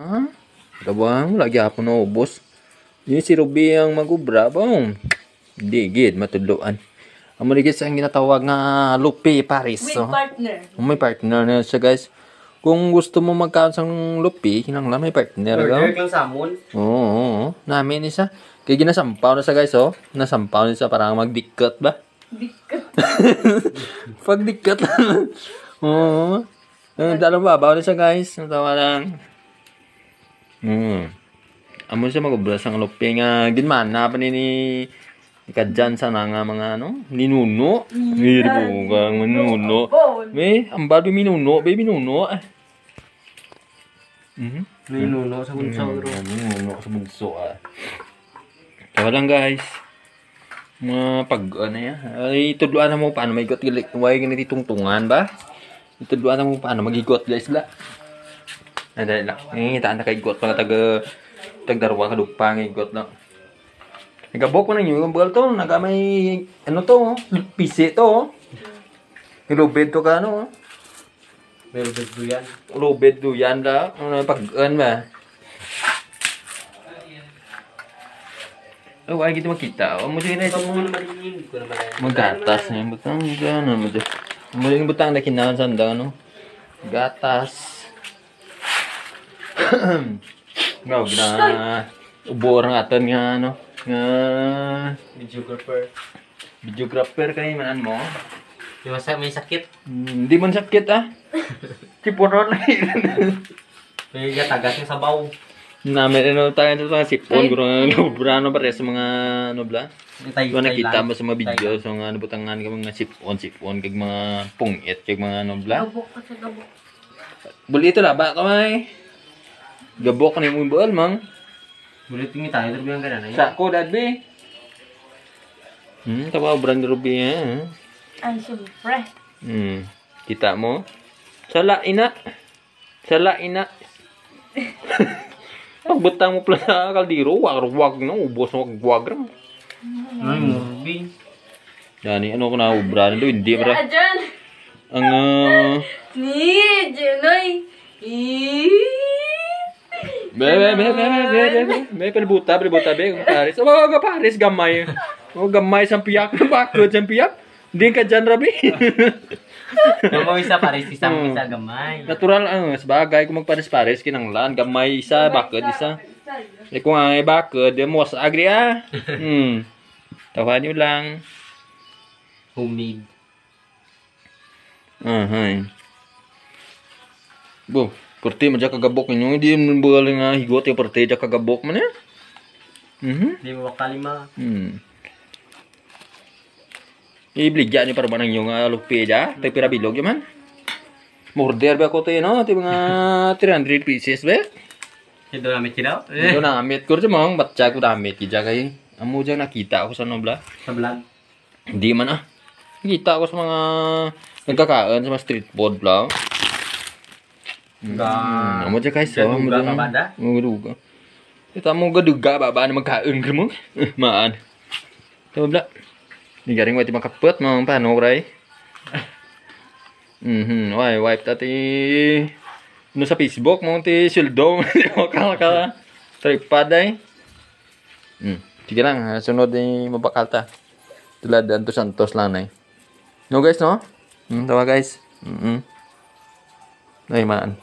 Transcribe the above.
Ha? Gawang lagi ako na ubos. Yung si Ruby ang magubra ba? Hindi gid matuluan. Amo ni guys ang ginatawag nga Lupi Paris. With partner. May partner na siya guys. Kung gusto mo magkaon sang Lupi, kinahanglan may partner ka. Order kang samon. Oo. Namin isa. Kaya ginasampaw na sa guys oh. Nasampaw na siya para magdikkat ba? Dikkat. Pagdikkat lang. Oo. Dalawang babaw na siya guys. Natawa lang. Amo siya magubra sang Lupi nga ginmana pa ni kadyan sana nga mga ano, ninuno. Hirbo kang manuno. May, ambal minuno, baby minuno. Ninuno sa bunso. Ninuno sa bunso Kaya lang guys. Mga pag ano yan. Ay, tudluan na mo paano may got gilik. Huwag ganit tungtungan ba? Tudluan na mo paano magigot guys la. Dahil lang. Ngitaan na kay got pa nga tagdarwa ka dupa ng got lang. Nagabok ko na yung bugal to. Nagamay, ano to, pisi to. Ilubid to ka, ano. Lubid do yan. Lubid do yan la. Ano pag-an ba? Oh, ay gitu makita. Oh, mo din na ito mo. Magatas niya. Butang gano'n mo dyan. Mo din butang na kinahan sanda, ano. Gatas. Ngaw, gina. Ubor ng atan nga, ano. Videographer kayo manan mo. Yung may sakit. Hindi man sakit Sipuron lang. May tagas yung sabaw. Namin ano tayo ito mga sipon. Gurang nabrano pa rin sa mga ano bla. Kung nakita mo sa mga video. So nga nabutangan ka mga sipon. Kag mga pungit. Kag mga ano bla. Gabok ka sa gabok. Buli ito laba kamay. Gabok na yung buwal mang. Bulit tingin tayo. Pero yung ganun. Sako dadbi. Tawa brand Ruby Ay, siyempre. Kita mo? Sala ina. Pagbutang mo pala sa kaldero, wag na, ubos na wag ram. Ay, Ruby. Yani, ano ko na ubra nito, hindi bra. Ajan. Ang, Ni, Janoy. Palibuta, Paris. Oh, Paris, gamay. Oh, gamay, sampiyak. Bakit, sampiyak? Hindi ka dyan, Rabi. Gamay isa pares, isang isa gamay. Natural, sabagay, kung magpares-pares, kinanglan. Gamay isa, bakit isa. Kung ay bakit, mo sa agri Tawa nyo lang. Homemade. Bo, kurti mo dyan kagabok nyo. Hindi mo baling higot yung kurti dyan kagabok mo na. Hindi mo makalima. Ibligyan ni para ba ng yung lupi dyan? Tayo pirabilog yaman. Murder ba ako tayo no? Tayo mga 300 pieces ba? Ito namin kinaw? Ito na amit ko dyan mga batsa ko damit. Kaya kayo. Amo dyan nakita ako sa nobla. Sa vlog? Hindi man Nakita ako sa mga nagkakaan sa mga street food lang. Amo dyan guys. Gaduga ka ba da? Gaduga. Ito mo gaduga ba na magkain ka mo? Maan. Ito bla. Hindi garing wati makapot mga paano ray. Wipe tati. No sa Facebook mo ti sildo. Kala tripod ay. Sige lang, sunod ni mabakalta. Tulad Anto Santos lang na No guys, no? Tawa guys. Ay, maan.